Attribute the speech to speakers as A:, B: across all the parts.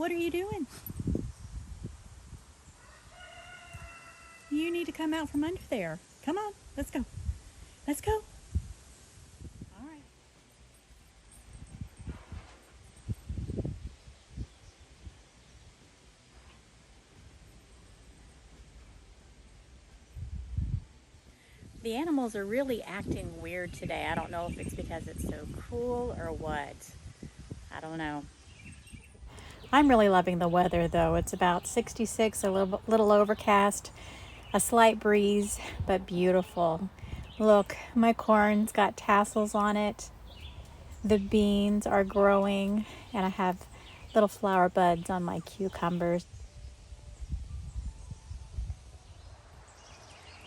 A: What are you doing? You need to come out from under there. Come on, let's go. Let's go. All right. The animals are really acting weird today. I don't know if it's because it's so cool or what. I don't know. I'm really loving the weather though. It's about 66, a little overcast, a slight breeze, but beautiful. Look, my corn's got tassels on it. The beans are growing, and I have little flower buds on my cucumbers.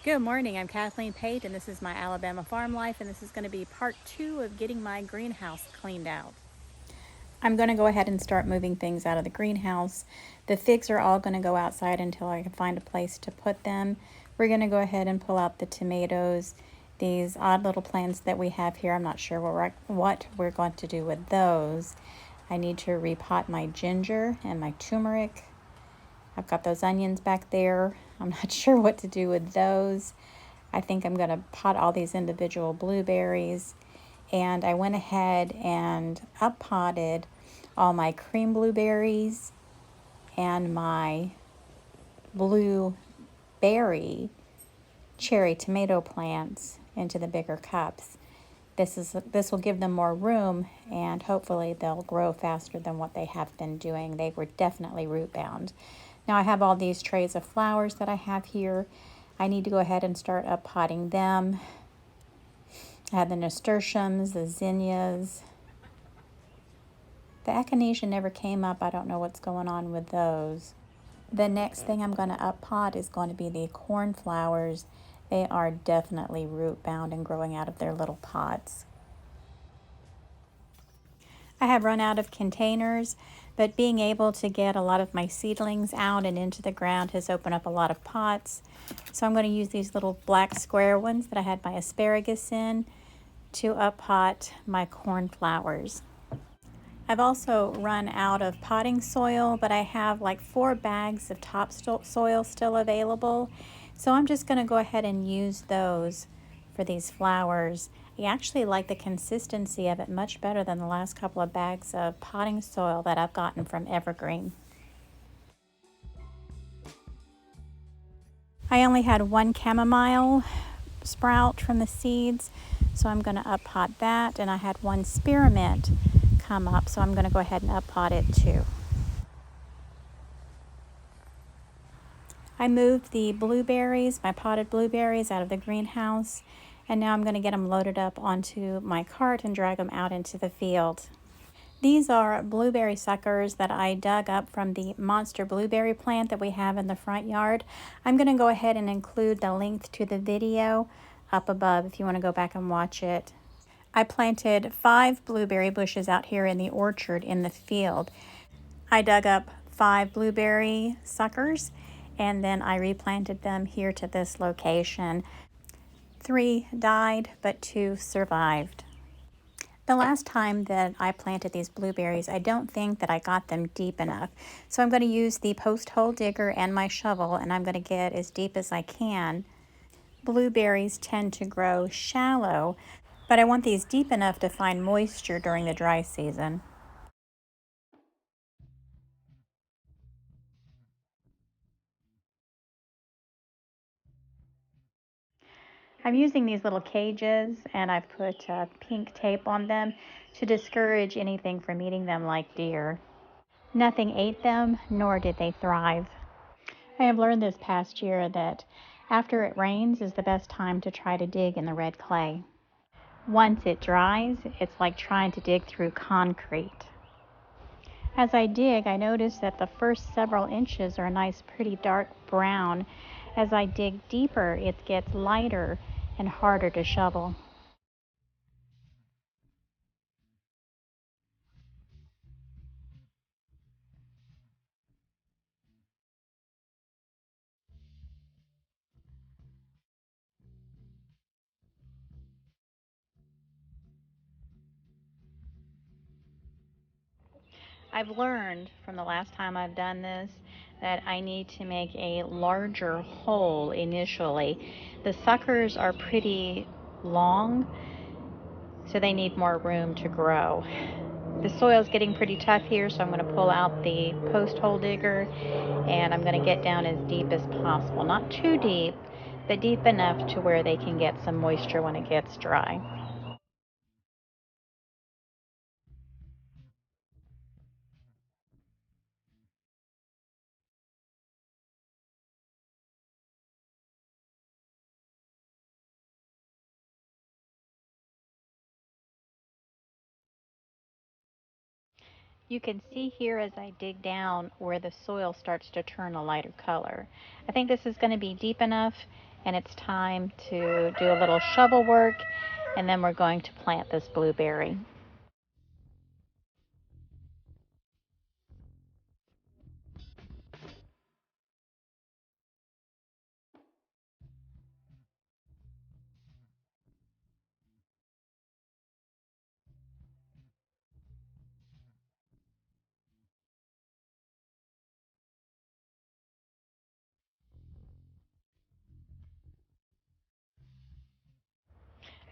A: Good morning, I'm Kathleen Pate, and this is my Alabama farm life, and this is going to be part 2 of getting my greenhouse cleaned out. I'm going to go ahead and start moving things out of the greenhouse. The figs are all going to go outside until I can find a place to put them. We're going to go ahead and pull out the tomatoes. These odd little plants that we have here, I'm not sure what we're going to do with those. I need to repot my ginger and my turmeric. I've got those onions back there. I'm not sure what to do with those. I think I'm going to pot all these individual blueberries. And I went ahead and up-potted all my cream blueberries and my blueberry cherry tomato plants into the bigger cups. This will give them more room, and hopefully they'll grow faster than what they have been doing. They were definitely root bound. Now I have all these trays of flowers that I have here. I need to go ahead and start up potting them. I have the nasturtiums, the zinnias. The echinacea never came up. I don't know what's going on with those. The next thing I'm going to up pot is going to be the cornflowers. They are definitely root bound and growing out of their little pots. I have run out of containers, but being able to get a lot of my seedlings out and into the ground has opened up a lot of pots. So I'm going to use these little black square ones that I had my asparagus in to up pot my cornflowers. I've also run out of potting soil, but I have like 4 bags of topsoil still available. So I'm just going to go ahead and use those for these flowers. I actually like the consistency of it much better than the last couple of bags of potting soil that I've gotten from Evergreen. I only had 1 chamomile sprout from the seeds, so I'm going to up pot that, and I had 1 spearmint come up, so I'm going to go ahead and up pot it too. I moved the blueberries, my potted blueberries, out of the greenhouse, and now I'm going to get them loaded up onto my cart and drag them out into the field. These are blueberry suckers that I dug up from the monster blueberry plant that we have in the front yard. I'm going to go ahead and include the link to the video up above if you want to go back and watch it. I planted 5 blueberry bushes out here in the orchard in the field. I dug up 5 blueberry suckers, and then I replanted them here to this location. 3 died, but 2 survived. The last time that I planted these blueberries, I don't think that I got them deep enough. So I'm going to use the post hole digger and my shovel, and I'm going to get as deep as I can. Blueberries tend to grow shallow, but I want these deep enough to find moisture during the dry season. I'm using these little cages, and I've put pink tape on them to discourage anything from eating them like deer. Nothing ate them, nor did they thrive. I have learned this past year that after it rains is the best time to try to dig in the red clay. Once it dries, it's like trying to dig through concrete. As I dig, I notice that the first several inches are a nice pretty dark brown. As I dig deeper, it gets lighter and harder to shovel. I've learned from the last time I've done this that I need to make a larger hole initially. The suckers are pretty long, so they need more room to grow. The soil's getting pretty tough here, so I'm going to pull out the post hole digger and I'm going to get down as deep as possible. Not too deep, but deep enough to where they can get some moisture when it gets dry. You can see here as I dig down where the soil starts to turn a lighter color. I think this is going to be deep enough, and it's time to do a little shovel work, and then we're going to plant this blueberry.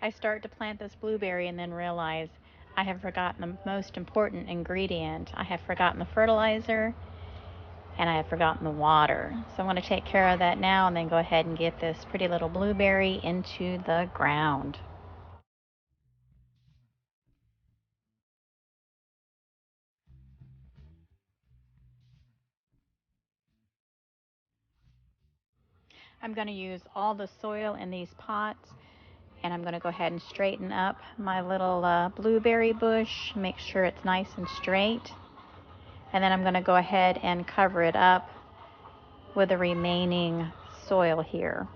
A: I start to plant this blueberry and then realize I have forgotten the most important ingredient. I have forgotten the fertilizer and I have forgotten the water. So I'm going to take care of that now and then go ahead and get this pretty little blueberry into the ground. I'm going to use all the soil in these pots, and I'm going to go ahead and straighten up my little blueberry bush, make sure it's nice and straight, and then I'm going to go ahead and cover it up with the remaining soil here.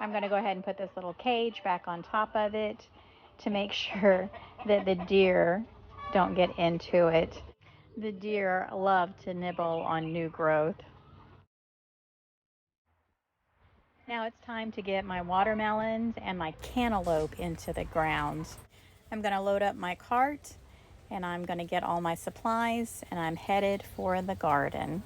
A: I'm going to go ahead and put this little cage back on top of it to make sure that the deer don't get into it. The deer love to nibble on new growth. Now it's time to get my watermelons and my cantaloupe into the ground. I'm going to load up my cart and I'm going to get all my supplies and I'm headed for the garden.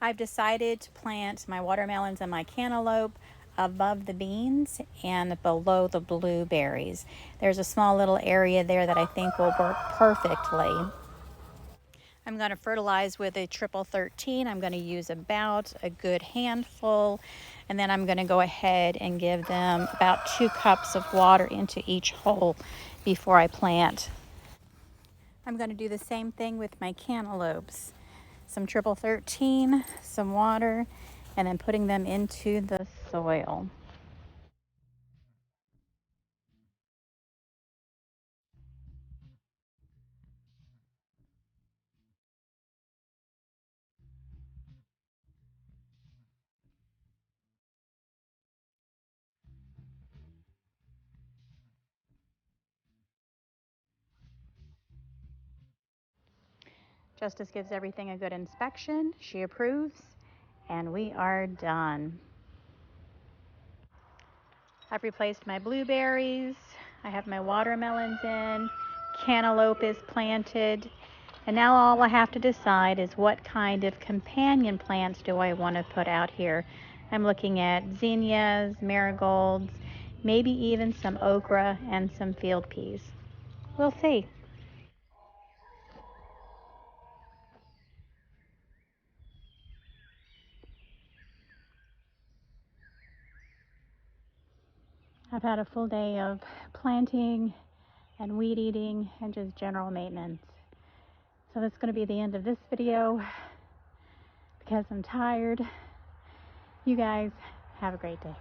A: I've decided to plant my watermelons and my cantaloupe above the beans and below the blueberries. There's a small little area there that I think will work perfectly. I'm going to fertilize with a triple 13. I'm going to use about a good handful, and then I'm going to go ahead and give them about 2 cups of water into each hole before I plant. I'm going to do the same thing with my cantaloupes. Some triple 13, some water, and then putting them into the soil. Justice gives everything a good inspection. She approves, and we are done. I've replaced my blueberries. I have my watermelons in. Cantaloupe is planted. And now all I have to decide is what kind of companion plants do I want to put out here. I'm looking at zinnias, marigolds, maybe even some okra and some field peas. We'll see. I've had a full day of planting and weed eating and just general maintenance. So that's going to be the end of this video because I'm tired. You guys have a great day.